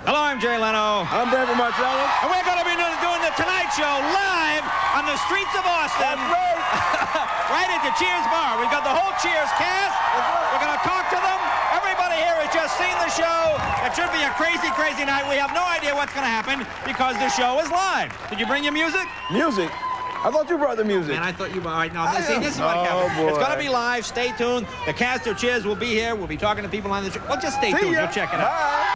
Hello, I'm Jay Leno. I'm David Marcellus. And we're going to be doing the Tonight Show live on the streets of Austin. That's right. Right at the Cheers bar. We've got the whole Cheers cast. We're going to talk to them. Everybody here has just seen the show. It should be a crazy, crazy night. We have no idea what's going to happen because the show is live. Did you bring your music? Music? I thought you brought the music. Man, I thought you were. All right, now, see, this is what happens. Boy. It's going to be live. Stay tuned. The cast of Cheers will be here. We'll be talking to people on the show. Well, just stay tuned. You'll check it out. Bye.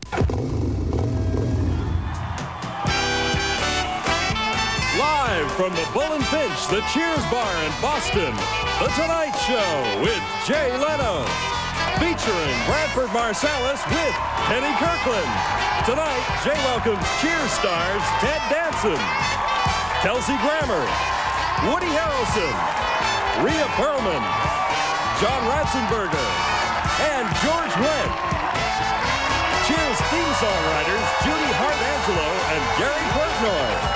Live from the Bull and Finch, the Cheers Bar in Boston, The Tonight Show with Jay Leno. Featuring Bradford Marsalis with Kenny Kirkland. Tonight, Jay welcomes Cheers stars Ted Danson, Kelsey Grammer, Woody Harrelson, Rhea Perlman, John Ratzenberger, and George Wendt. Cheers theme songwriters Judy Hart-Angelo and Gary Portnoy.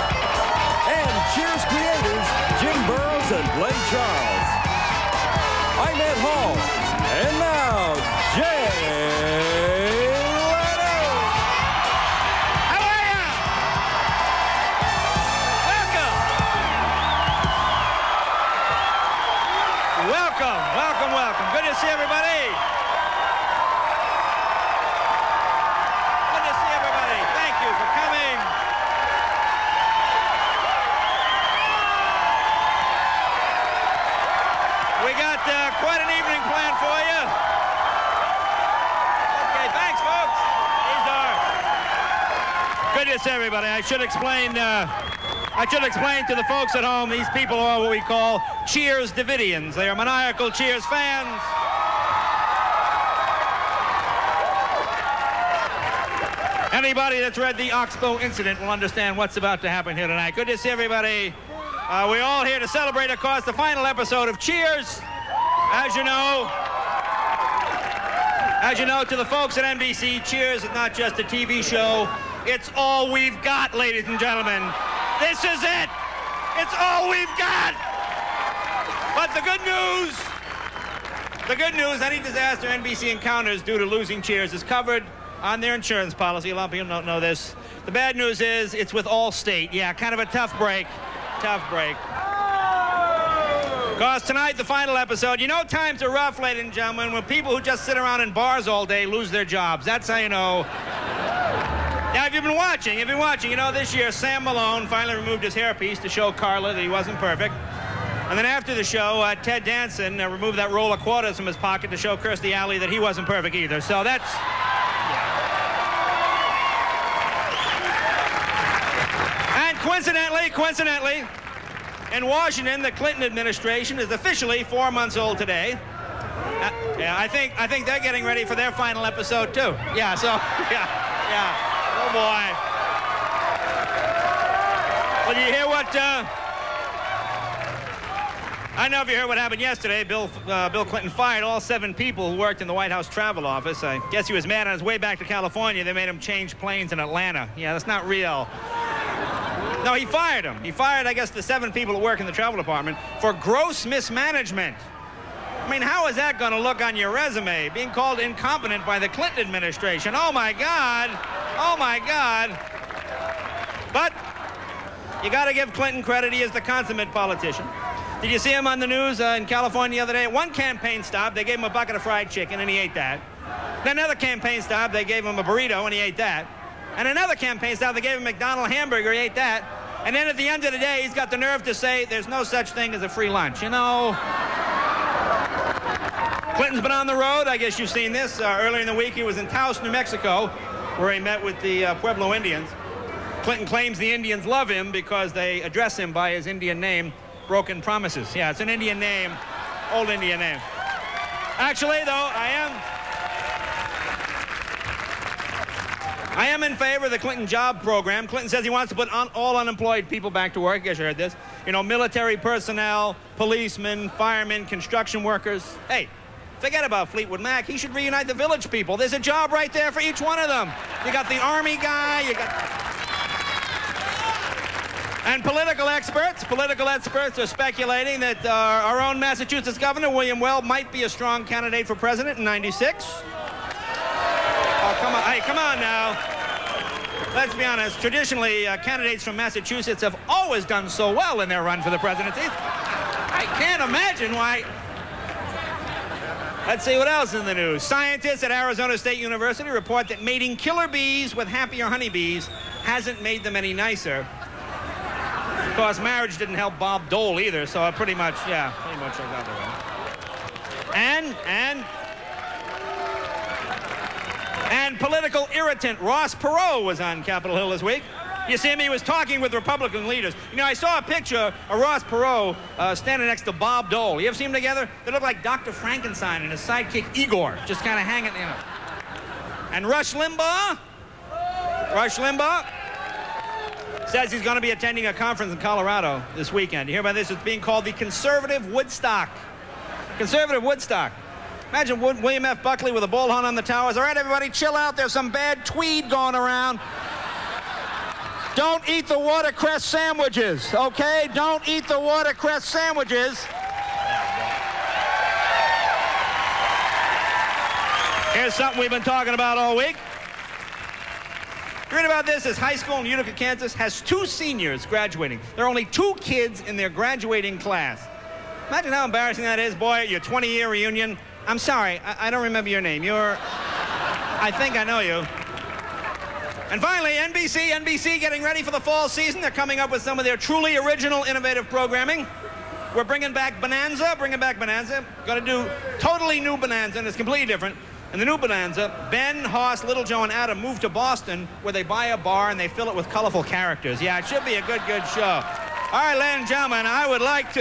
And Cheers creators Jim Burrows and Glenn Charles. I'm Ed Hall, and now Jay Leno. How are you? Welcome. Welcome. Good to see everybody. Good to see everybody. Thank you for coming. We got quite an evening planned for you. Okay, thanks, folks. These are. Good to see everybody. I should explain to the folks at home, these people are what we call Cheers Davidians. They are maniacal Cheers fans. Anybody that's read the Oxbow incident will understand what's about to happen here tonight. Good to see everybody. We're all here to celebrate, of course, the final episode of Cheers. As you know, to the folks at NBC, Cheers is not just a TV show. It's all we've got, ladies and gentlemen. This is it. It's all we've got. But the good news, any disaster NBC encounters due to losing Cheers is covered on their insurance policy. A lot of people don't know this. The bad news is it's with Allstate. Yeah, kind of a tough break. Because tonight, the final episode, you know times are rough, ladies and gentlemen, when people who just sit around in bars all day lose their jobs. That's how you know. Now, if you've been watching, you know this year Sam Malone finally removed his hairpiece to show Carla that he wasn't perfect. And then after the show, Ted Danson removed that roll of quarters from his pocket to show Kirstie Alley that he wasn't perfect either. So that's... And coincidentally, in Washington, the Clinton administration is officially 4 months old today. Yeah, I think they're getting ready for their final episode too. Yeah, so yeah. Oh boy. Well, you hear what? I don't know if you heard what happened yesterday. Bill Clinton fired all 7 people who worked in the White House travel office. I guess he was mad on his way back to California. They made him change planes in Atlanta. Yeah, that's not real. No, he fired them. He fired, I guess, the 7 people who work in the travel department for gross mismanagement. I mean, how is that going to look on your resume? Being called incompetent by the Clinton administration. Oh, my God. But you got to give Clinton credit. He is the consummate politician. Did you see him on the news in California the other day? One campaign stop, they gave him a bucket of fried chicken, and he ate that. Then another campaign stop, they gave him a burrito, and he ate that. And another campaign stop, they gave him a McDonald's hamburger, he ate that. And then at the end of the day, he's got the nerve to say there's no such thing as a free lunch. You know, Clinton's been on the road. I guess you've seen this. Earlier in the week, he was in Taos, New Mexico, where he met with the Pueblo Indians. Clinton claims the Indians love him because they address him by his Indian name, Broken Promises. Yeah, it's an Indian name, old Indian name. Actually, though, I am in favor of the Clinton job program. Clinton says he wants to put all unemployed people back to work. I guess you heard this. You know, military personnel, policemen, firemen, construction workers. Hey, forget about Fleetwood Mac. He should reunite the village people. There's a job right there for each one of them. You got the Army guy, you got... And political experts are speculating that our own Massachusetts Governor, William Weld, might be a strong candidate for president in '96. Oh, come on. Hey, come on now. let's be honest, traditionally, candidates from Massachusetts have always done so well in their run for the presidency. I can't imagine why. Let's see what else in the news. Scientists at Arizona State University report that mating killer bees with happier honeybees hasn't made them any nicer. Of course, marriage didn't help Bob Dole either, so pretty much like that way. And political irritant Ross Perot was on Capitol Hill this week. You see him, he was talking with Republican leaders. You know, I saw a picture of Ross Perot standing next to Bob Dole. You ever see them together? They look like Dr. Frankenstein and his sidekick Igor, just kind of hanging, you know. And Rush Limbaugh says he's going to be attending a conference in Colorado this weekend. You hear about this? It's being called the Conservative Woodstock. Conservative Woodstock. Imagine William F. Buckley with a bullhorn on the towers. All right, everybody, chill out. There's some bad tweed going around. Don't eat the watercress sandwiches, okay? Don't eat the watercress sandwiches. Here's something we've been talking about all week. Read about this. This high school in Utica, Kansas has 2 seniors graduating. There are only 2 kids in their graduating class. Imagine how embarrassing that is, boy, at your 20-year reunion. I'm sorry, I don't remember your name. I think I know you. And finally, NBC getting ready for the fall season. They're coming up with some of their truly original, innovative programming. We're bringing back Bonanza. Going to do totally new Bonanza, and it's completely different. In the new Bonanza, Ben, Hoss, Little Joe, and Adam move to Boston, where they buy a bar and they fill it with colorful characters. Yeah, it should be a good show. All right, ladies and gentlemen, I would like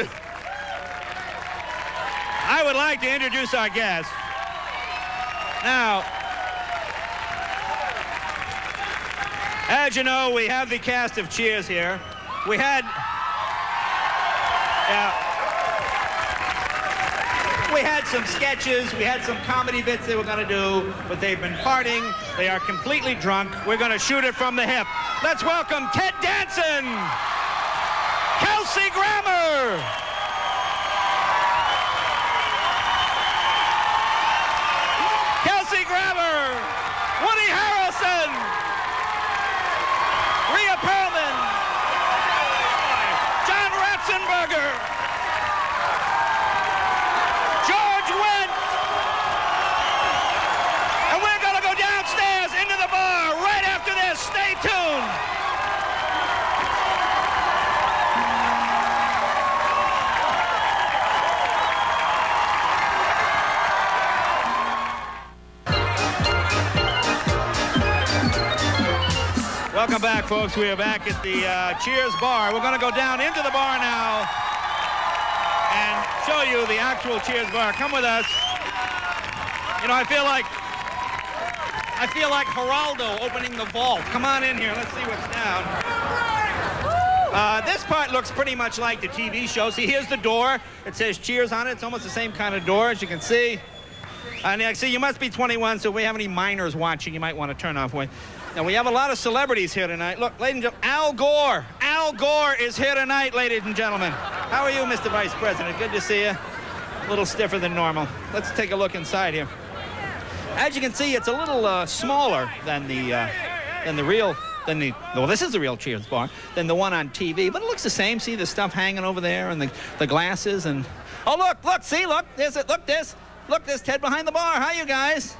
to introduce our guest. Now, as you know, we have the cast of Cheers here. We had some sketches, we had some comedy bits they were going to do, but they've been partying. They are completely drunk. We're going to shoot it from the hip. Let's welcome Ted Danson, Kelsey Grammer, Woody Harrelson, Rhea Perlman, John Ratzenberger, George Wendt, and we're going to go downstairs into the bar right after this. Stay tuned. Welcome back, folks. We are back at the Cheers bar. We're going to go down into the bar now and show you the actual Cheers bar. Come with us. You know, I feel like Geraldo opening the vault. Come on in here. Let's see what's down. This part looks pretty much like the TV show. See, here's the door. It says Cheers on it. It's almost the same kind of door, as you can see. And see, you must be 21, so if we have any minors watching, you might want to turn off. Now, we have a lot of celebrities here tonight. Look, ladies and gentlemen, Al Gore. Al Gore is here tonight, ladies and gentlemen. How are you, Mr. Vice President? Good to see you. A little stiffer than normal. Let's take a look inside here. As you can see, it's a little smaller than well, this is the real Cheers bar, than the one on TV, but it looks the same. See the stuff hanging over there and the glasses and... Oh, look, see, look, there's it. Look, there's Ted behind the bar. Hi, you guys.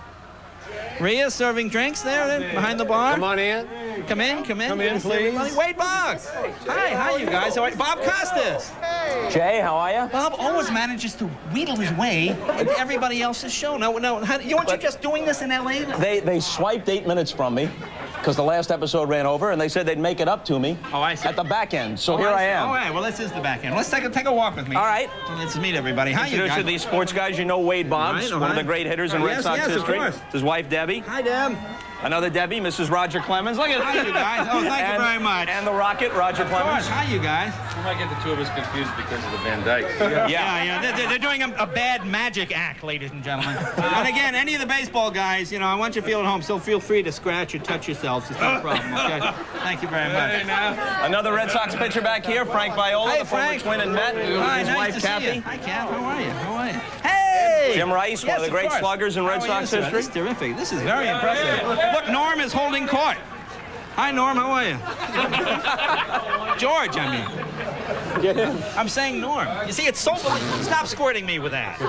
Rhea serving drinks there behind the bar. Come on in. Come in, Come in, please. Wade Boggs. Hi, you guys. How are you? Bob Costas. Jay, how are you? Bob always manages to wheedle his way into everybody else's show. No, aren't you just doing this in L.A.? They swiped 8 minutes from me because the last episode ran over, and they said they'd make it up to me at the back end. So here I am. All right, well, this is the back end. Let's take a walk with me. All right. Let's meet everybody. Hi, you guys. Introduce you to these sports guys. You know Wade Boggs, one of the great hitters in Red Sox history. Of course. His wife, Debbie. Hi, Deb. Another Debbie, Mrs. Roger Clemens. Look at Hi, you guys. Oh, thank you very much. And the Rocket, Roger Clemens. Hi, you guys. You might get the two of us confused because of the Van Dyke. Yeah. They're doing a bad magic act, ladies and gentlemen. And again, any of the baseball guys, I want you to feel at home, so feel free to scratch or touch yourselves. It's not a problem, okay? Thank you very much. Another Red Sox pitcher back here, Frank Viola, the former Frank. twin and Met. Hi, his nice wife, to Kathy. see you. Hi, Kath. How are you? Hey! Jim Rice, one of the of great course. sluggers in Red How are you, Sox sir? history. This is terrific. This is very impressive. Look, Norm is holding court. Hi, Norm. How are you? George, I mean. Get him. I'm saying Norm. You see, it's so... Stop squirting me with that.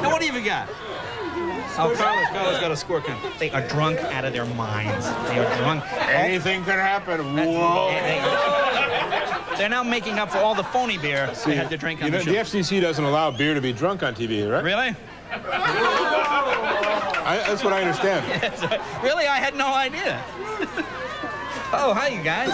Now, what have you got? Oh, Carlos got a score count. They are drunk out of their minds. They are drunk. Anything can happen. Whoa. They're now making up for all the phony beer they had to drink on the show. The FCC doesn't allow beer to be drunk on TV, right? Really? That's what I understand. Really? I had no idea. Oh, hi, you guys.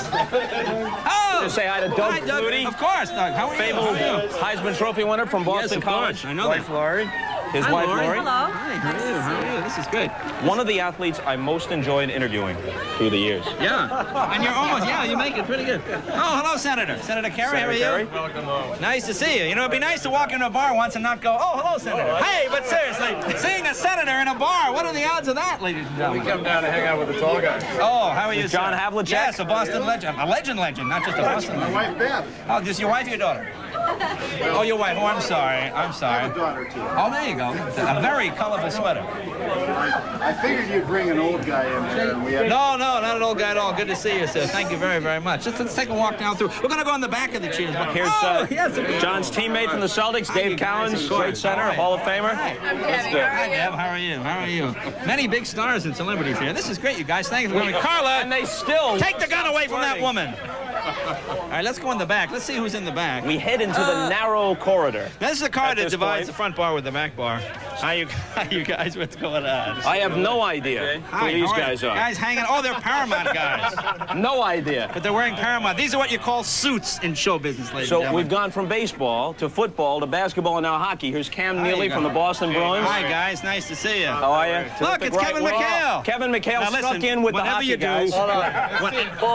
Oh! Just say hi to Doug Flutie. Of course, Doug. How are you? Fabled Heisman Trophy winner from Boston College. I know that. Lori. His wife, Lori. Hello. Hi, how are you? This is good. One of the athletes I most enjoyed interviewing through the years. Yeah. And you're almost, you make it pretty good. Oh, hello, Senator. Senator Kerry, how are you? Welcome home. Nice to see you. You know, it'd be nice to walk into a bar once and not go, oh, hello, Senator. Hey, but seriously, seeing a senator in a bar, what are the odds of that, ladies and We gentlemen? come down to hang out with the tall guys. Oh, how are you, John sir? Havlicek? Yes, a Boston legend. A legend, not just a Boston legend. My wife, Beth. Oh, just your wife or your daughter? Oh, your wife. Oh, I'm sorry. I'm sorry. I have a daughter, too. Oh, there you go. A very colorful sweater. I figured you'd bring an old guy in there, and we have... No, not an old guy at all. Good to see you, sir. Thank you very, very much. Let's take a walk down through. We're going to go in the back of the Cheers bar. Here's yes, John's teammate from the Celtics, Dave Cowens, great center, Hall of Famer. Hi, Deb. How are you? How are you? Many big stars and celebrities here. This is great, you guys. Thank you for coming. Carla, And they still take the gun away from that flirting. woman. All right, let's go in the back. Let's see who's in the back. We head into the narrow corridor. Now, this is the car At that this divides point. the front bar with the back bar. How you guys? What's going on? I have no idea who Hi, these how are you? guys are. Guys hanging. Oh, they're Paramount guys. No idea. But they're wearing Paramount. These are what you call suits in show business, ladies and So gentlemen. we've gone from baseball to football to basketball and now hockey. Here's Cam Hi, Neely you from the guys. Boston Bruins. Hi, guys. Nice to see you. How are you? Look, Terrific, it's right? Kevin We're all- McHale. Kevin McHale Now, stuck listen, in with the whatever hockey you do- guys. Hold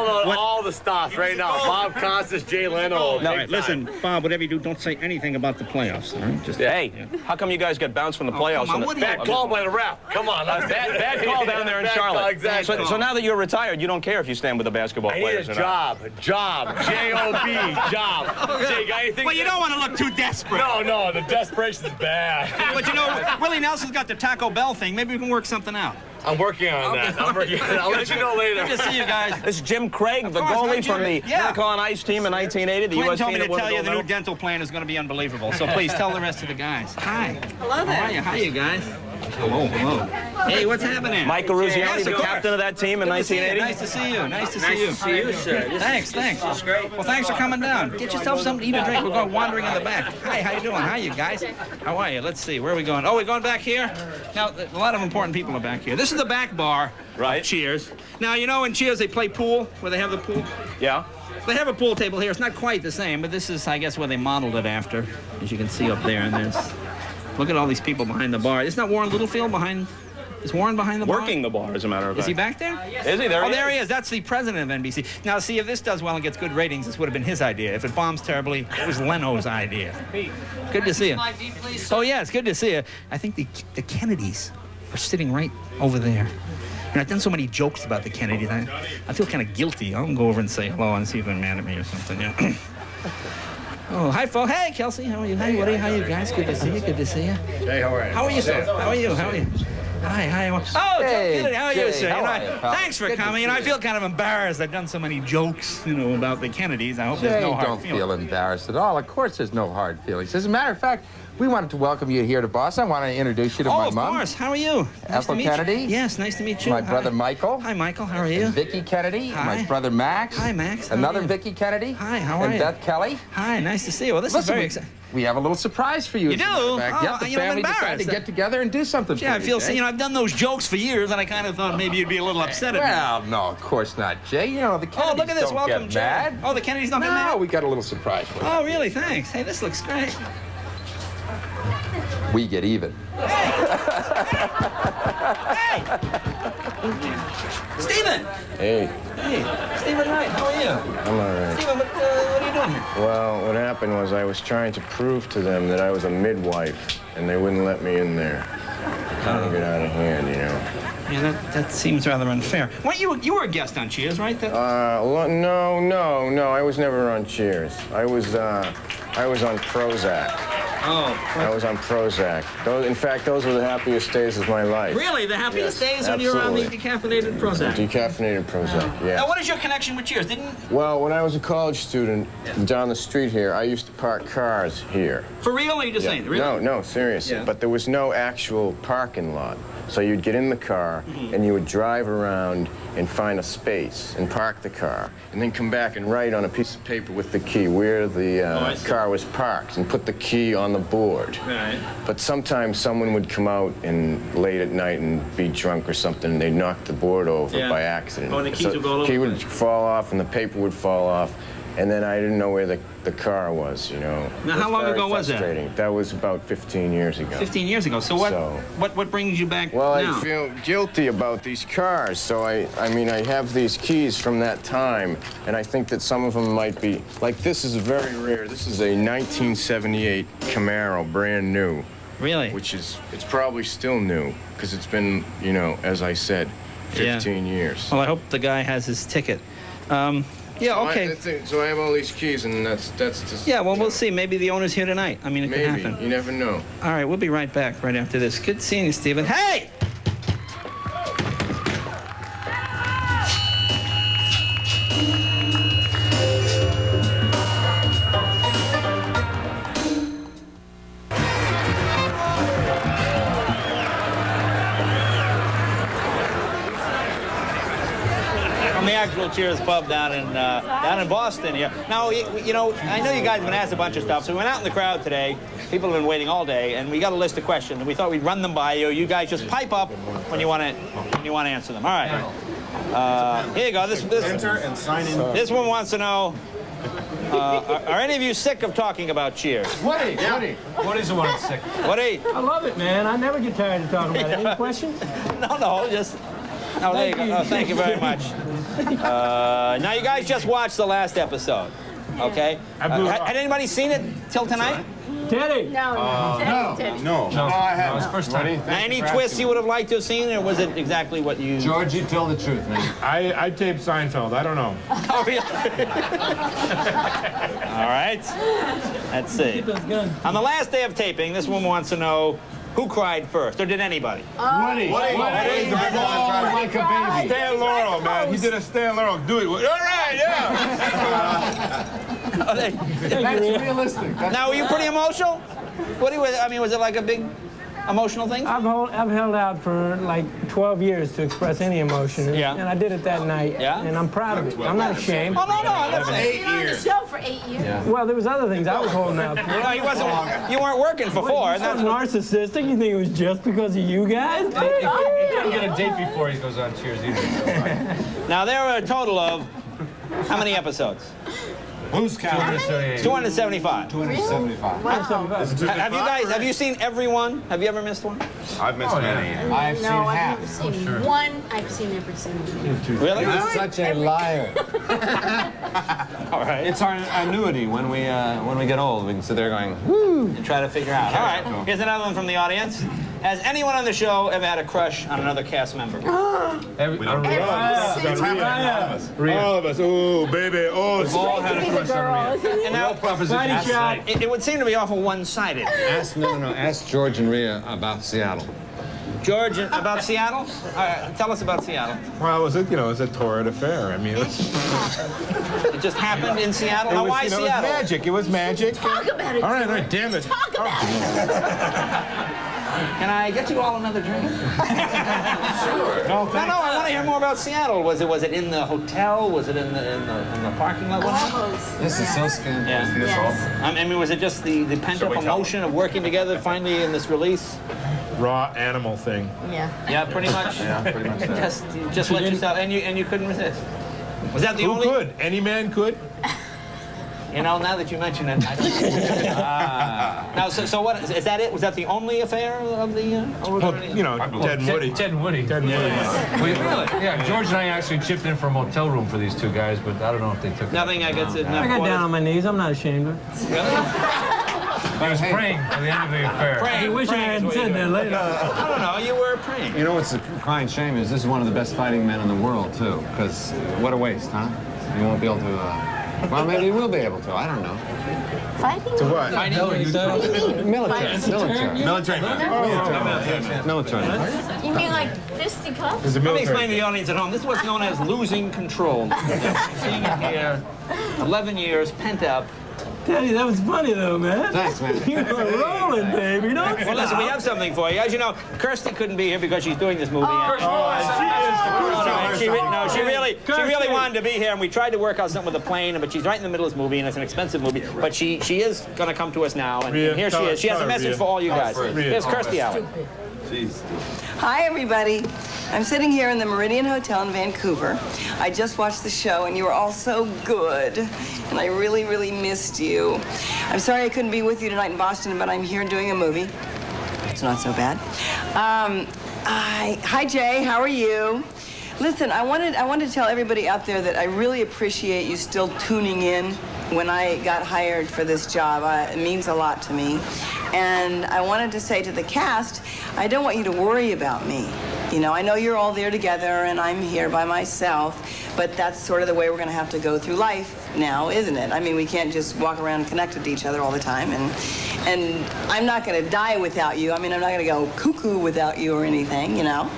on all the stops right now. Bob Costas, Jay Leno. All right, listen, Bob, whatever you do, don't say anything about the playoffs. All right? Just, Hey, how come you guys got bounced from the playoffs? come on, in the- what do you- Bad call by the ref. Come on. Bad call down there in Bad Charlotte. call, exactly. So now that you're retired, you don't care if you stand with the basketball I need players a or not. job. J-O-B, job. Say, guy, you think well, you don't want to look too desperate. No, the desperation is bad. But you know, Willie Nelson's got the Taco Bell thing. Maybe we can work something out. I'm working on that. I'll let you know later. Good to see you guys. This is Jim Craig, the course, goalie hi, from the Jim. Yeah. Miracle on Ice team in 1980. The Quentin U.S. told me team to that won tell the you gold the new medal. dental plan is going to be unbelievable. So please tell the rest of the guys. Hi. Hello How there. are you? How are you guys? Hello. Hey, what's happening? Mike Ruzioni, Yes, the of course. captain of that team in Good to see you. 1980. Nice to see you. Nice to see you. Nice to see you, sir. Thanks. This is great. Well, thanks for coming down. Get yourself something to eat or drink. We're going wandering in the back. Hi, how you doing? How you guys? How are you? Let's see. Where are we going? Oh, we're going back here? Now, a lot of important people are back here. This is the back bar. Right. Cheers. Now, you know in Cheers they play pool, where they have the pool? Yeah. They have a pool table here. It's not quite the same, but this is, I guess, where they modeled it after, as you can see up there. And there's, look at all these people behind the bar. It's not Warren Littlefield behind. Is Warren behind the bar? Working the bar, as a matter of fact. Is he back there? Is he? There Oh, he there is. he is. That's the president of NBC. Now, see, if this does well and gets good ratings, this would have been his idea. If it bombs terribly, it was Leno's idea. Good to see you. Oh, yeah, it's good to see you. I think the Kennedys are sitting right over there. And I've done so many jokes about the Kennedys. I feel kind of guilty. I'll go over and say hello and see if they're mad at me or something. Yeah. Oh, hi, folks. Hey, Kelsey. How are you? Hey, Woody. How are you guys? Good to see you. Good to see you. Jay, how are you? How are you, sir? How are you? How are you? Hi. Oh, Hey, Joe Kennedy, how are you, Jay, sir? how You know, are you, pal? thanks for Good to coming. see You know, I you. feel kind of embarrassed. I've done so many jokes, about the Kennedys. I hope Jay, there's no hard don't feelings. feel embarrassed at all. Of course there's no hard feelings. As a matter of fact, we wanted to welcome you here to Boston. I want to introduce you to Oh, my of mom. course. How are you? Nice Ethel to meet Kennedy. You. Yes, nice to meet you. My Hi. brother Michael. Hi, Michael. How are you? Vicky Kennedy. Hi. My brother Max. Hi, Max. How are Another you? Vicky Kennedy. Hi, how are and you? Beth Kelly. Hi, nice to see you. Well, this is Listen, very we- exciting. we have a little surprise for you. You as a matter of do? fact. Oh, Yep, the you know, I'm family decided to embarrassed. get together and do something Yeah, I for feel, you, Jay. I've done those jokes for years, and I kind of thought maybe you'd be a little upset at me. Well, no, of course not, Jay. You know, the Kennedys Oh, look at this. don't Welcome, get Jay. mad. Oh, the Kennedys don't get No, mad? we got a little surprise for you. Oh, really? Thanks. Hey, this looks great. We get even. Hey! Stephen! Hey, Hey, Stephen Knight, how are you? I'm all right. Stephen, what are you doing here? Well, what happened was I was trying to prove to them that I was a midwife, and they wouldn't let me in there. Kind of get out of hand, you know. Yeah, that seems rather unfair. Weren't you were a guest on Cheers, right? No. I was never on Cheers. I was on Prozac. Oh. I was on Prozac. In fact, those were the happiest days of my life. Really? The happiest Yes, days when you were on the absolutely. decaffeinated Prozac? Decaffeinated Prozac, yeah. Now, what is your connection with Cheers? Well, when I was a college student down the street here, I used to park cars here. For real, or are you just saying? Really? No, seriously. Yeah. But there was no actual parking lot. So you'd get in the car, and you would drive around and find a space and park the car, and then come back and write on a piece of paper with the key where the car was parked and put the key on the board. Right. But sometimes someone would come out and late at night and be drunk or something, and they'd knock the board over by accident. Oh, and the keys would go all over the key the would place. fall off, and the paper would fall off. And then I didn't know where the car was, you know. Now, how long ago was that? That was about 15 years ago. 15 years ago. So what brings you back Well, now? I feel guilty about these cars. So I mean, I have these keys from that time, and I think that some of them might be, like this is very rare. This is a 1978 Camaro, brand new. Really? It's probably still new, because it's been, you know, as I said, 15 years. Well, I hope the guy has his ticket. Yeah, okay. So I have all these keys, and that's just... Yeah, well, we'll see. Maybe the owner's here tonight. I mean, it could happen. You never know. All right, we'll be right back right after this. Good seeing you, Stephen. Hey! The actual Cheers pub down in Boston here. Now, you know, I know you guys have been asked a bunch of stuff, so we went out in the crowd today. People have been waiting all day, and we got a list of questions, and we thought we'd run them by you. You guys just pipe up when you want to answer them. All right. Here you go. Enter and sign in. This one wants to know, are any of you sick of talking about Cheers? Woody. Woody's the one that's sick. Woody? I love it, man. I never get tired of talking about it. Any questions? No, just... Oh, there you go. Oh, thank you very much. Now, you guys just watched the last episode, okay? Had anybody seen it till tonight? Teddy! No, I haven't. It was first time. Now, any twists you would have liked to have seen, or was it exactly what you... George, you tell the truth, man. I taped Seinfeld. I don't know. Oh, really? All right. Let's see. On the last day of taping, this woman wants to know who cried first, or did anybody? Woody. Like a baby. Stan Laurel, man. He did a Stan Laurel. Do it. All right, yeah. That's realistic. Now, were you pretty emotional? What do you? I mean, was it like a big emotional thing? I've held out for like 12 years to express any emotion. Yeah. And I did it that night. Yeah. And I'm proud of it. I'm not ashamed. Oh, no, that's it. You're on the show for 8 years. Yeah. Well, there was other things I was holding out for. No, you weren't working for four. You're so narcissistic. You think it was just because of you guys? He doesn't get a date before he goes on Cheers either. Now, there are a total of how many episodes? Who's counting? 275. 275. Have you seen every one? Have you ever missed one? I've missed many. I've seen No, I've half. never seen one. I've seen every single one. Really? You're such a liar. All right. It's our annuity when we get old. We can sit there going, woo. And try to figure out. All right. Here's another one from the audience. Has anyone on the show ever had a crush on another cast member? All of us. Oh, baby. Oh, We've all had a crush on Rhea. And now, it would seem to be awful one-sided. Ask George and Rhea about Seattle. George, about Seattle? Tell us about Seattle. well, it was a torrid affair. I mean, It just happened in Seattle. Now, why Seattle? It was magic. It was magic. Talk about it. All right, damn it. Talk about it. Can I get you all another drink? Sure. No, I want to hear more about Seattle. Was it in the hotel? Was it in the parking lot? What happened? This is so scandalous. Yeah. Yes. I mean, was it just the pent-up emotion of working together finally in this release? Raw animal thing. Yeah. Yeah, pretty much. Yeah, pretty much that. Just let yourself, and you couldn't resist. Was that the Who only? could? Any man could? You know, now that you mention it, I don't. Now, so what is that? It was that the only affair of the? Ted and Woody. Ted and Woody. Ted and Woody. Really? Yeah, George and I actually chipped in for a motel room for these two guys, but I don't know if they took it. Nothing. I guess it. I got down on my knees. I'm not ashamed of it. Really? I was praying for the end of the affair. I wish I hadn't said that later. I don't know. You were praying. You know what's the crying shame is this is one of the best fighting men in the world, too, because what a waste, huh? You won't be able to Well, maybe we'll be able to. I don't know. Fighting? To what? What do you mean? Military. Military. You mean like fisticuffs? Let me explain to the audience at home. This is what's known as losing control. Seeing it here, 11 years, pent up. Daddy, that was funny though, man. Thanks, man. You were rolling, baby. Don't Well, listen, we have something for you. As you know, Kirsty couldn't be here because she's doing this movie. She really wanted to be here, and we tried to work out something with the plane, but she's right in the middle of this movie, and it's an expensive movie. But she is going to come to us now, and here she is. She has a message for all you guys. Here's Kirsty Allen. Hi, everybody. I'm sitting here in the Meridian Hotel in Vancouver. I just watched the show, and you were all so good. And I really, really missed you. I'm sorry I couldn't be with you tonight in Boston, but I'm here doing a movie. It's not so bad. Hi, Jay. How are you? Listen, I wanted to tell everybody out there that I really appreciate you still tuning in when I got hired for this job. It means a lot to me. And I wanted to say to the cast, I don't want you to worry about me. You know, I know you're all there together and I'm here by myself, but that's sort of the way we're going to have to go through life now, isn't it? I mean, we can't just walk around connected to each other all the time. And I'm not going to die without you. I mean, I'm not going to go cuckoo without you or anything, you know.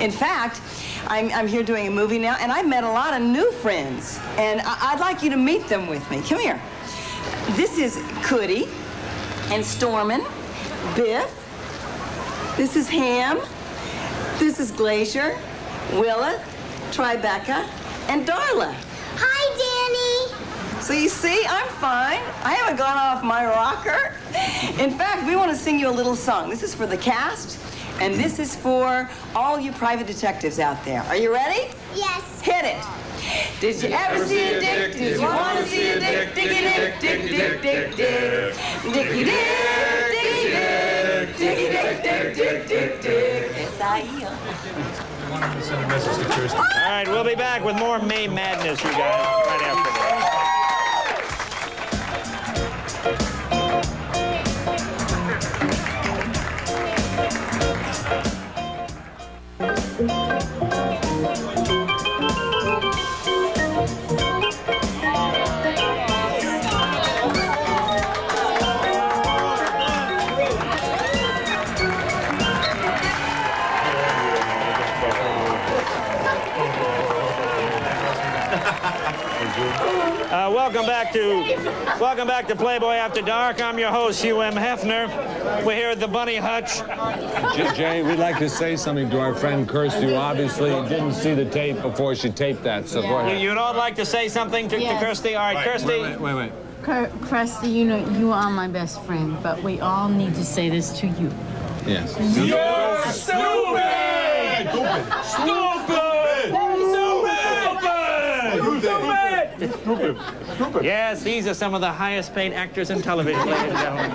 In fact, I'm here doing a movie now, and I've met a lot of new friends, and I'd like you to meet them with me. Come here. This is Cootie and Stormin, Biff. This is Ham. This is Glacier, Willa, Tribeca, and Darla. Hi, Danny. So you see, I'm fine. I haven't gone off my rocker. In fact, we want to sing you a little song. This is for the cast, and this is for all you private detectives out there. Are you ready? Yes. Hit it. Did you ever see a dick? Did you want to see a dick? Dicky dick, dick, dick, dick, dick. Dicky dick, dicky dick, dicky dick, dick, dick, dick, dick. Yes, I am. All right, we'll be back with more May Madness, you guys, right after Welcome back to Playboy After Dark. I'm your host, Hugh M. Hefner. We're here at the Bunny Hutch. Jay, we'd like to say something to our friend Kirsty, who obviously didn't see the tape before she taped that, so go ahead. You'd all like to say something to Kirsty? All right, Kirsty. Wait. Kirsty, you know, you are my best friend, but we all need to say this to you. Yes. You're stupid! Stupid! Yes, these are some of the highest paid actors in television, ladies and gentlemen.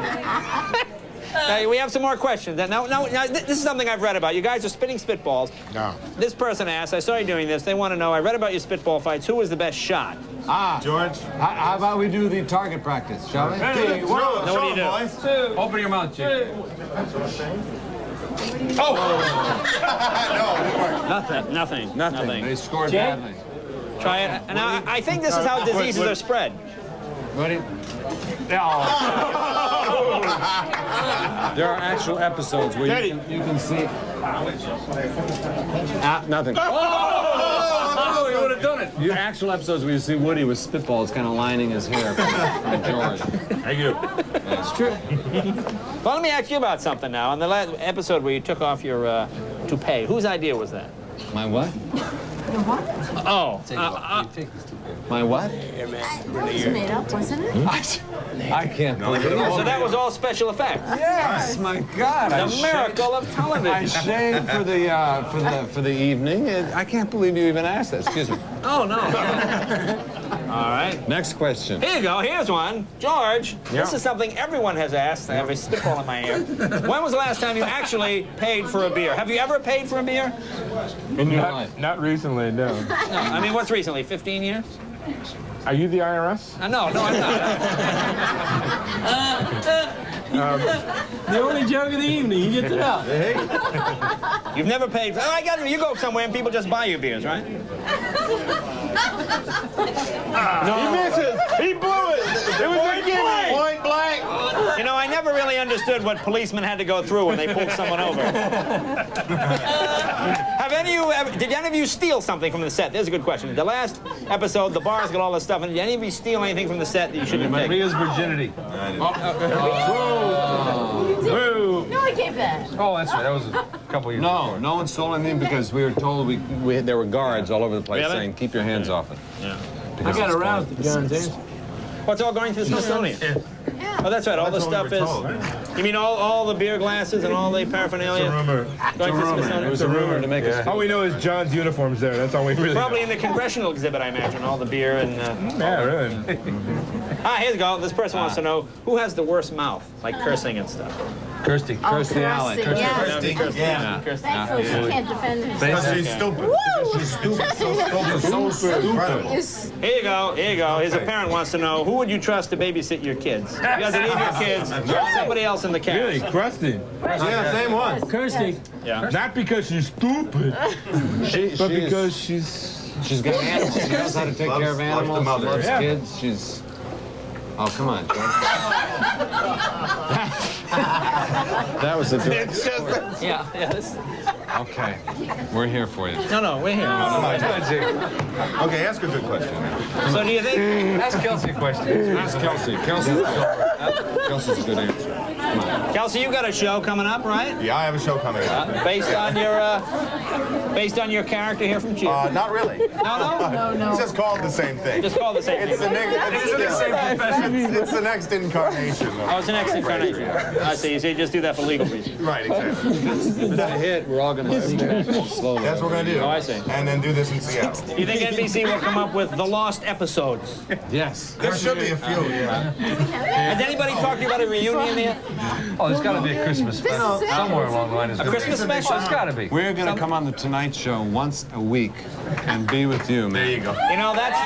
We have some more questions. Now, this is something I've read about. You guys are spitting spitballs. No. This person asked, I saw you doing this, they want to know, I read about your spitball fights, who was the best shot? George. How about we do the target practice, shall we? Hey, what do you do? Open your mouth, Jay. Oh! No, nothing. They scored badly. Try it. And I think this is how diseases are spread. Ready? There are actual episodes where you can see. Nothing. Oh, you would have done it. You actual episodes where you see Woody with spitballs kind of lining his hair from George. Thank you. That's true. Well, let me ask you about something now. On the last episode where you took off your toupee, whose idea was that? My what? Your what? Oh. My what? That was made up, wasn't it? I can't believe it. So that was all special effects. Yes, my God. The miracle of television. I shaved for the evening. I can't believe you even asked that. Excuse me. Oh, no. All right. Next question. Here you go. Here's one. George, this is something everyone has asked. I have a spitball in my ear. When was the last time you actually paid for a beer? Have you ever paid for a beer? In your life? Not recently, no. No. I mean, what's recently? 15 years? Are you the IRS? No, I'm not. The only joke of the evening. You get it out. Hey. You've never paid. Oh, I got it. You go somewhere and people just buy you beers, right? No. He misses. He blew it. It was a gimme. Point blank. You know, I never really understood what policemen had to go through when they pulled someone over. Have any of you ever, did any of you steal something from the set? There's a good question. The last episode, the bars got all this stuff, and did any of you steal anything from the set that you shouldn't have taken? Maria's virginity. Whoa. No, I gave that. Oh, that's right. That was a couple years before. No one stole anything because we were told there were guards all over the place saying, keep your hands off it. Yeah. I got aroused to guns, eh? What's all going to the Smithsonian? Oh, that's right. All the stuff is. You mean all the beer glasses and all the paraphernalia? It's a rumor. Going to the Smithsonian? It was a rumor to make us. All we know is John's uniform's there. That's all we really Probably know. in the congressional exhibit, I imagine, all the beer and. Yeah, really. Here you go. This person wants to know who has the worst mouth, like cursing and stuff. Kirsty Allen. Thankfully, she can't defend herself. Because she's stupid. Because she's stupid. So stupid. Here you go. Here you go. His parent wants to know who would you trust to babysit your kids? You guys leave your kids. Somebody else in the cast. Really, Krusty. Yeah, same one. Kirsty. Yeah. Not because she's stupid, but because She's got animals. She knows how to take care of animals. She loves kids. She's. Oh, come on, George. That was a direct. Yeah. Yes. Okay. We're here for you. No, we're here. Okay, ask a good question. So do you think? Ask Kelsey a question. Ask Kelsey. Kelsey's a good answer. Come on. Kelsey, you got a show coming up, right? Yeah, I have a show coming up. Based on your character here from Cheers. Not really. No. It's just called the same thing. Just call it the same It's the thing. It's the next incarnation. Oh, it's the next incarnation. I see. So you just do that for legal reasons. Right, exactly. If it's a hit, we're all going to sneak back slowly. That's what we're gonna do. Oh, I see. And then do this in Seattle. Do you think NBC will come up with the lost episodes? Yes. There should be a few, yeah. Has anybody talked to you about a reunion yet? Oh, there's got to be a Christmas special. Somewhere along the line. A Christmas special? There's got to be. We're going to come on The Tonight Show once a week and be with you, man. There you go. You know, that's...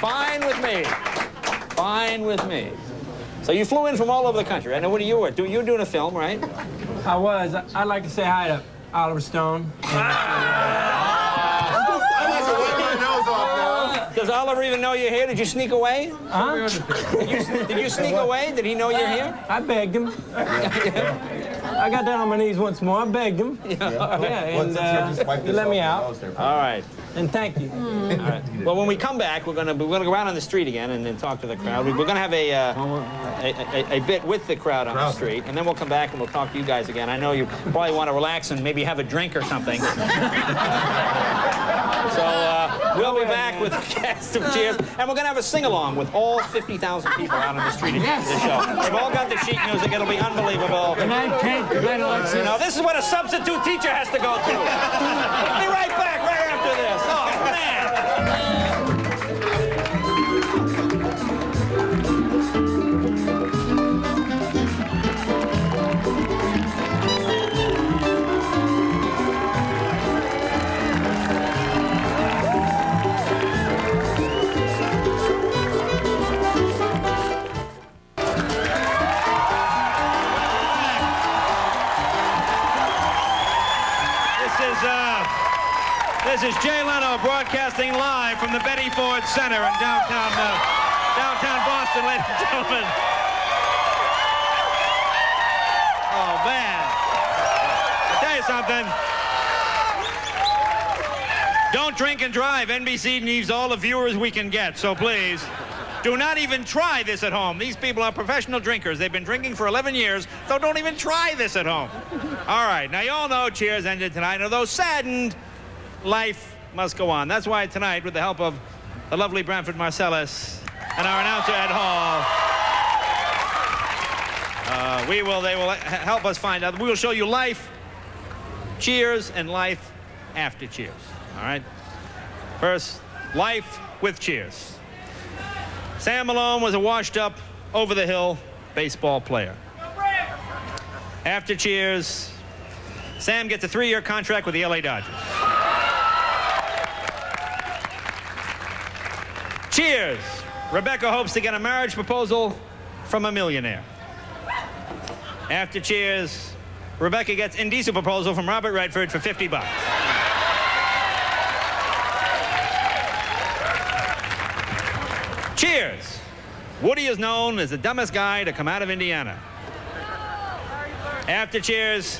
Fine with me. Fine with me. So you flew in from all over the country. I know what you were. You were doing a film, right? I was. I'd like to say hi to Oliver Stone. Does Oliver even know you're here? Did you sneak away? Huh? Did you sneak away? Did he know you're here? I begged him. I got down on my knees once more. I begged him. And he let me out. All right. And thank you. All right. Well, when we come back, we're gonna go out on the street again and then talk to the crowd. We're gonna have a bit with the crowd on the street, and then we'll come back and we'll talk to you guys again. I know you probably want to relax and maybe have a drink or something. So we'll be back with the cast of Cheers, and we're gonna have a sing-along with all 50,000 people out on the street at the show. They've all got the sheet music. It'll be unbelievable. Good night, Kate. Good night, Alexis. You know, this is what a substitute teacher has to go through. We'll be right back right after this. Oh, man. This is Jay Leno broadcasting live from the Betty Ford Center in downtown Boston, ladies and gentlemen. Oh, man. I'll tell you something. Don't drink and drive. NBC needs all the viewers we can get, so please, do not even try this at home. These people are professional drinkers. They've been drinking for 11 years, so don't even try this at home. All right, now you all know Cheers ended tonight, although saddened, life must go on. That's why tonight, with the help of the lovely Branford Marsalis and our announcer Ed Hall, they will help us find out. We will show you life, Cheers, and life after Cheers. All right? First, life with Cheers. Sam Malone was a washed-up, over-the-hill baseball player. After Cheers, Sam gets a 3-year contract with the LA Dodgers. Cheers. Rebecca hopes to get a marriage proposal from a millionaire. After Cheers, Rebecca gets indecent proposal from Robert Redford for $50. Cheers. Woody is known as the dumbest guy to come out of Indiana. After Cheers,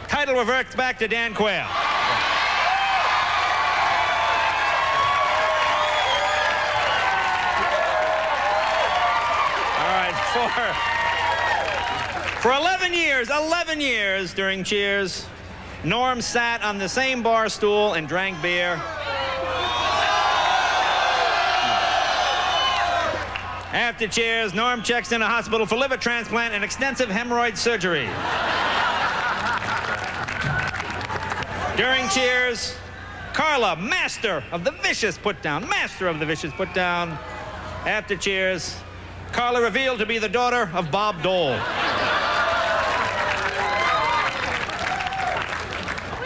title reverts back to Dan Quayle. All right, for 11 years during Cheers, Norm sat on the same bar stool and drank beer. After Cheers, Norm checks in a hospital for liver transplant and extensive hemorrhoid surgery. During Cheers, Carla, master of the vicious put-down. After Cheers, Carla revealed to be the daughter of Bob Dole.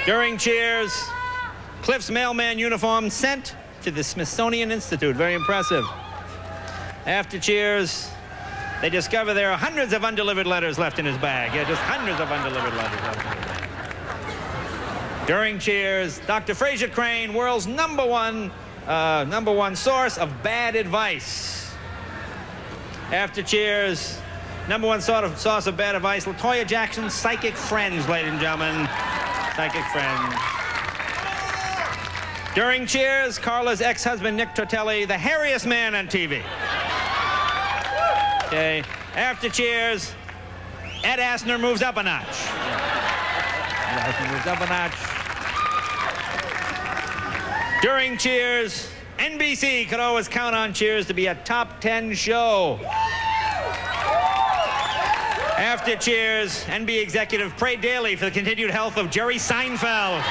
During Cheers, Cliff's mailman uniform sent to the Smithsonian Institute. Very impressive. After Cheers, they discover there are hundreds of undelivered letters left in his bag. Yeah, just hundreds of undelivered letters left in his bag. During Cheers, Dr. Fraser Crane, world's number one source of bad advice. After Cheers, number one source of bad advice, LaToya Jackson's psychic friends, ladies and gentlemen. Psychic friends. During Cheers, Carla's ex-husband, Nick Tortelli, the hairiest man on TV. Okay. After Cheers, Ed Asner moves up a notch. Ed Asner moves up a notch. During Cheers, NBC could always count on Cheers to be a top 10 show. After Cheers, NBC executive prayed daily for the continued health of Jerry Seinfeld.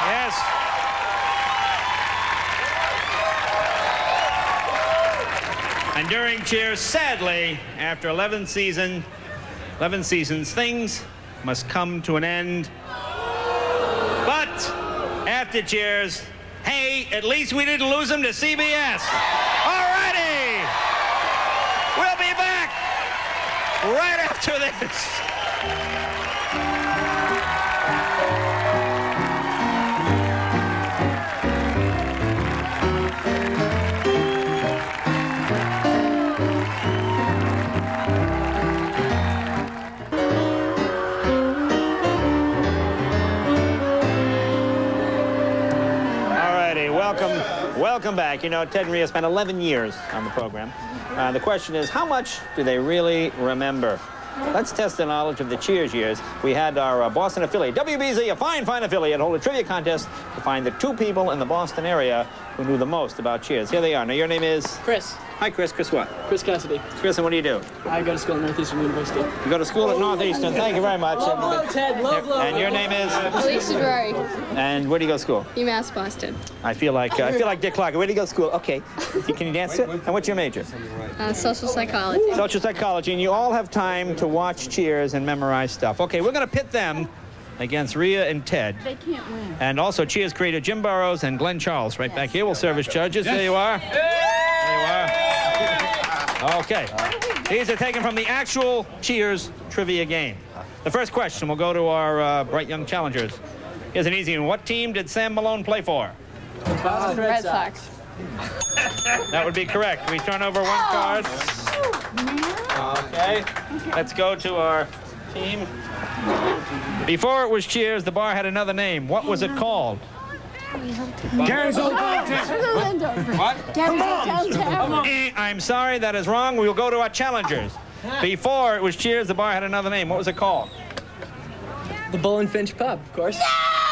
Yes. And during Cheers, sadly, after 11 seasons, things must come to an end. But after Cheers, hey, at least we didn't lose him to CBS. All righty. We'll be back right after this. Welcome back. You know, Ted and Rhea spent 11 years on the program. The question is, how much do they really remember? Let's test the knowledge of the Cheers years. We had our Boston affiliate, WBZ, a fine affiliate, hold a trivia contest to find the 2 people in the Boston area who knew the most about Cheers. Here they are. Now, your name is? Chris. Hi, Chris. Chris what? Chris Cassidy. Chris, and what do you do? I go to school at Northeastern University. You go to school at Northeastern. Thank you very much. Love, Ted. Love. And your name is? Alicia Ferrari. And where do you go to school? UMass Boston. I feel like Dick Clark. Where do you go to school? Okay. Can you dance it? And what's your major? Social psychology. Social psychology. And you all have time to watch Cheers and memorize stuff. Okay, we're going to pit them against Rhea and Ted. They can't win. And also Cheers creator Jim Burrows and Glenn Charles right back here will serve as judges. Yes. There you are. There you are. Okay. These are taken from the actual Cheers trivia game. The first question will go to our bright young challengers. Here's an easy one. What team did Sam Malone play for? Boston Red Sox. That would be correct. We turn over 1 card. Okay. Let's go to our team. Before it was Cheers, the bar had another name. What was it called? Gary's Old Downtown. What? Gary's Old Downtown. I'm sorry, that is wrong. We will go to our challengers. Before it was Cheers, the bar had another name. What was it called? The Bull and Finch Pub, of course. No,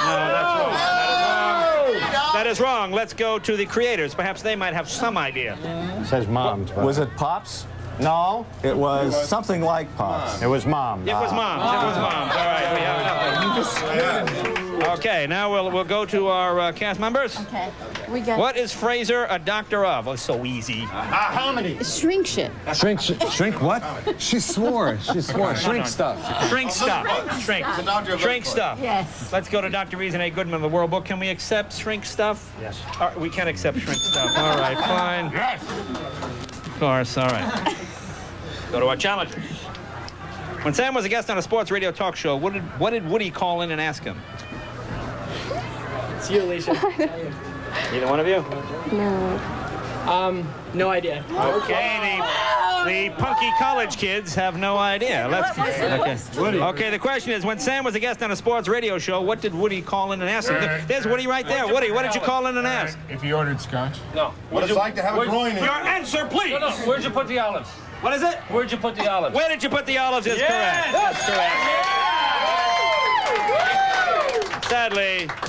that's wrong. That is wrong. Let's go to the creators. Perhaps they might have some idea. Says Mom's. Was it Pops? No, it was something like Pops. It was Mom. It was Moms. It was Moms. All right, we have nothing. Okay, now we'll go to our cast members. Okay. We got What is Fraser a doctor of? Oh, so easy. Harmony. shrink shit. Shrink what? She swore. Shrink stuff. Shrink stuff. Shrink stuff. Yes. Let's go to Dr. Reason A. Goodman of the World Book. Can we accept shrink stuff? Yes. We can accept shrink stuff. All right, fine. Yes. Of course, all right. Go to our challengers. When Sam was a guest on a sports radio talk show, what did Woody call in and ask him? It's you, Alicia. Either one of you? No. No idea. Okay, the punky college kids have no idea. Okay, the question is, when Sam was a guest on a sports radio show, what did Woody call in and ask him? There's Woody right there. Woody, what did you call in and ask? If he ordered scotch. No. What it's like to have a groin in. Your answer, please. No. Where'd you put the olives? What is it? Where'd you put the olives? Where did you put the olives is correct. That's correct.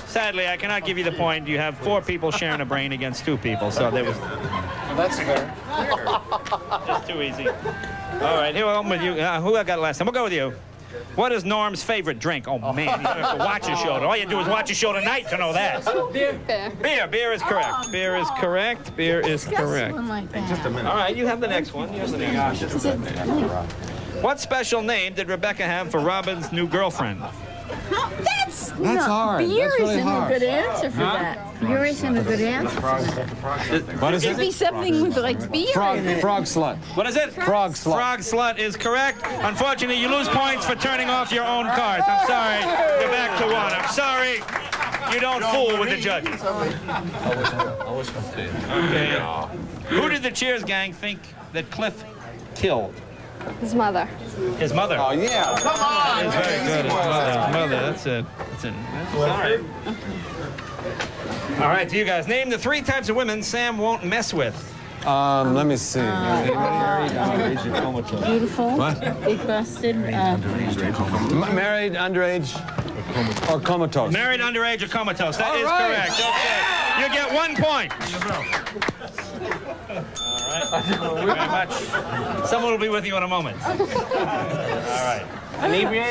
Sadly, I cannot give you the point. You have 4 people sharing a brain against 2 people, so there was... Well, that's fair. Just too easy. All right, here we'll with you. Who I got last time? We'll go with you. What is Norm's favorite drink? Oh, man, you don't have to watch a show. All you do is watch a show tonight to know that. Beer is correct. Beer is correct. Beer is correct. Just a minute. All right, you have the next one. You have the next one. What special name did Rebecca have for Robin's new girlfriend? That's hard. Beer That's really isn't hard. a good answer for that. Beer isn't a good answer. What is It'd be something with like beer in it. Frog slut. What is it? Frog slut. Frog slut is correct. Unfortunately, you lose points for turning off your own cards. I'm sorry. You're back to 1. I'm sorry. You don't fool with the judges. Okay. Who did the Cheers gang think that Cliff killed? His mother. His mother. Oh, yeah. Come on. That's very good. His mother. That's it. All right. All right, to you guys. Name the 3 types of women Sam won't mess with. Let me see. Beautiful. What? Big busted. Married, underage, or comatose. Married, underage, or comatose. That is correct. Okay. You get 1 point. All right. Thank you very much. Someone will be with you in a moment. All right.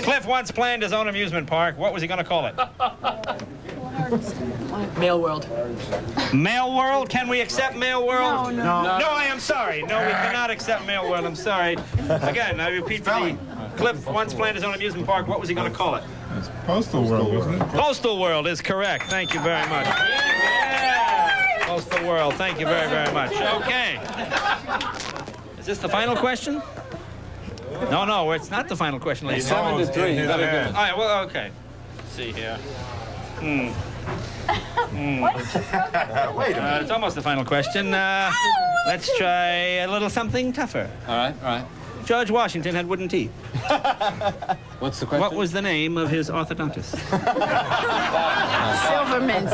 Cliff once planned his own amusement park. What was he going to call it? Mail World. Mail World? Can we accept Mail World? No. No, I am sorry. No, we cannot accept Mail World. I'm sorry. Again, I repeat for me. Cliff once planned his own amusement park. What was he going to call it? It's Postal World, wasn't it? Postal World is correct. Thank you very much. Yeah. Postal World. Thank you very, very much. Okay. Is this the final question? No, it's not the final question, ladies and gentlemen. 7-3. You gotta do it. All right, well, okay. Let's see here. Wait a minute. It's almost the final question. Let's try a little something tougher. All right. George Washington had wooden teeth. What's the question? What was the name of his orthodontist? Silverman.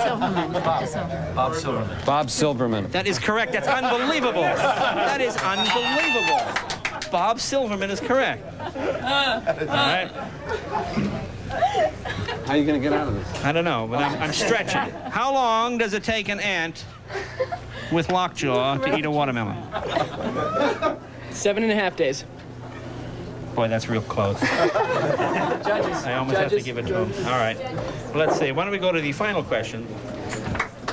Bob Silverman. That is correct. That's unbelievable. That is unbelievable. Bob Silverman is correct. All right. How are you going to get out of this? I don't know, but I'm stretching. How long does it take an ant with lockjaw to eat a watermelon? 7.5 days. Boy, that's real close. Judges. I almost have to give it to him. All right. Let's see. Why don't we go to the final question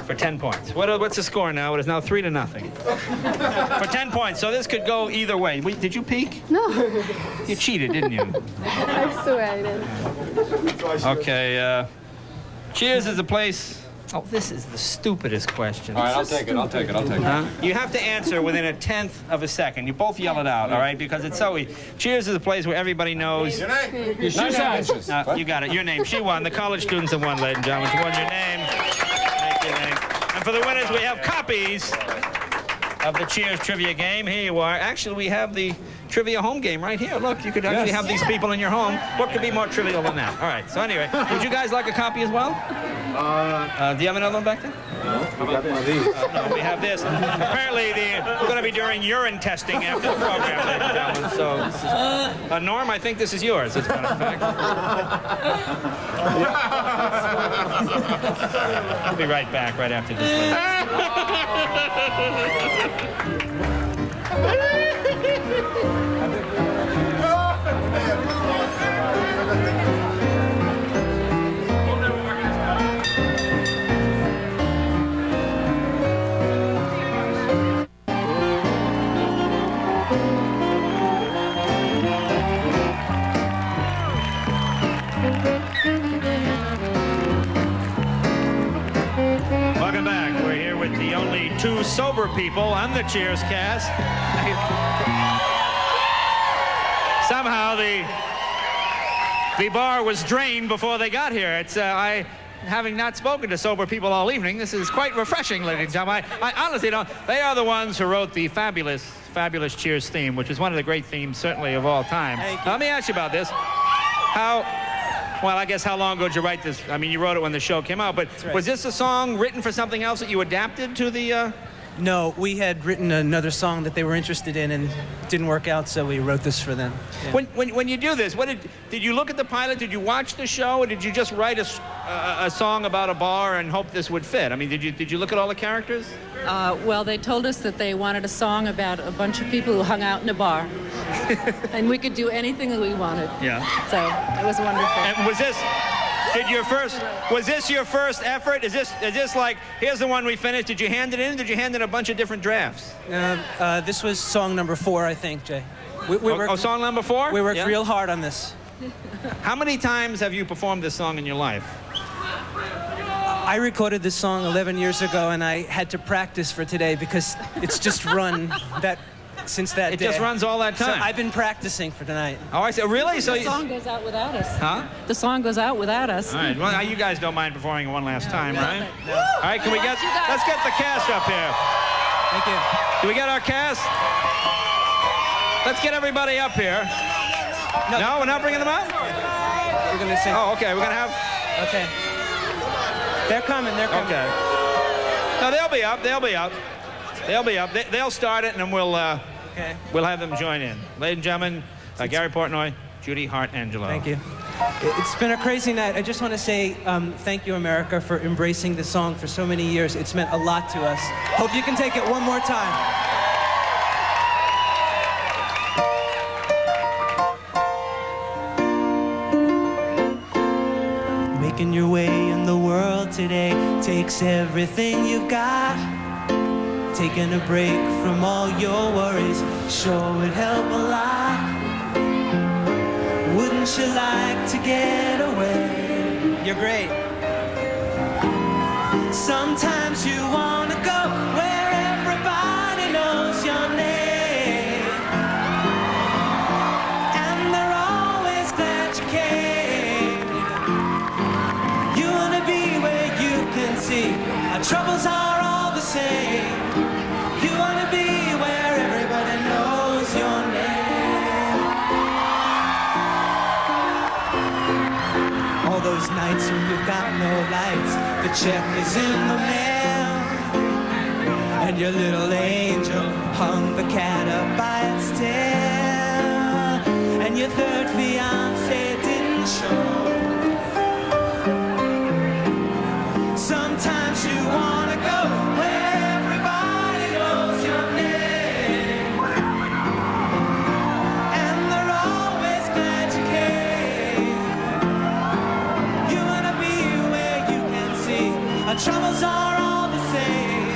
for 10 points. What's the score now? It is now 3-0. For 10 points. So this could go either way. Wait, did you peek? No. You cheated, didn't you? I swear I did. Okay. Cheers is a place... Oh, this is the stupidest question. All right, I'll take it. You have to answer within a 1/10 of a second. You both yell it out, all right? Because it's so easy. Cheers is a place where everybody knows... Your shoe size. You got it. Your name. She won. The college students have won, ladies and gentlemen. She won your name. Thank you, name. And for the winners, we have copies of the Cheers trivia game. Here you are. Actually, we have the trivia home game right here. Look, you could actually have these people in your home. What could be more trivial than that? All right. So anyway, would you guys like a copy as well? Do you have another one back there? No, we got one of these. No, we have this. Apparently, we're going to be doing urine testing after the program, ladies and gentlemen. So, this is, Norm, I think this is yours, as a matter of fact. I'll be right back right after this. two sober people on the Cheers cast. Somehow the bar was drained before they got here. It's having not spoken to sober people all evening, this is quite refreshing, ladies and gentlemen. I honestly don't. They are the ones who wrote the fabulous Cheers theme, which is one of the great themes, certainly, of all time. Let me ask you about this. Well, I guess how long ago did you write this? I mean, you wrote it when the show came out, but was this a song written for something else that you adapted to the... No, we had written another song that they were interested in and didn't work out, so we wrote this for them. Yeah. When you do this, did you look at the pilot? Did you watch the show, or did you just write a song about a bar and hope this would fit? I mean, did you look at all the characters? Well, they told us that they wanted a song about a bunch of people who hung out in a bar, and we could do anything that we wanted. Yeah. So it was wonderful. And was this your first effort? Is this like, here's the one we finished? Did you hand it in? Did you hand in a bunch of different drafts? This was song number 4, I think, Jay. Song number 4? We worked real hard on this. How many times have you performed this song in your life? I recorded this song 11 years ago, and I had to practice for today because it's just run since that day. It just runs all that time? So I've been practicing for tonight. Oh, I see. Really? So the song goes out without us. Huh? The song goes out without us. All right. Well, you guys don't mind performing it one last time, right? No. All right. Let's get the cast up here. Thank you. Do we get our cast? Let's get everybody up here. No, we're not bringing them up? We're going to sing. Oh, okay. We're going to have... Okay. They're coming. Okay. No, they'll be up. They'll start it, and then we'll have them join in. Ladies and gentlemen, Gary Portnoy, Judy Hart-Angelo. Thank you. It's been a crazy night. I just want to say thank you, America, for embracing the song for so many years. It's meant a lot to us. Hope you can take it one more time. Making your way in the world today takes everything you've got. Taking a break from all your worries sure would help a lot. Wouldn't you like to get away? You're great. Sometimes you want to go where everybody knows your name, and they're always glad you came. You want to be where you can see our troubles are all the same. You want to be where everybody knows your name. All those nights when you've got no lights, the check is in the mail, and your little angel hung the cat up by its tail, and your third fiance didn't show. Sometimes you want to go where everybody knows your name, and they're always glad you came. You want to be where you can see our troubles are all the same.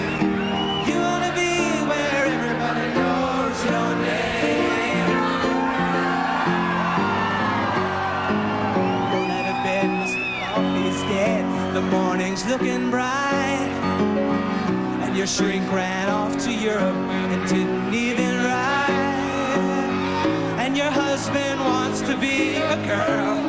You want to be where everybody knows your name. Roll out of bed, Mr. Coffee's dead. The morning's looking bright, and your shrink ran off to Europe and didn't even write, and your husband wants to be a girl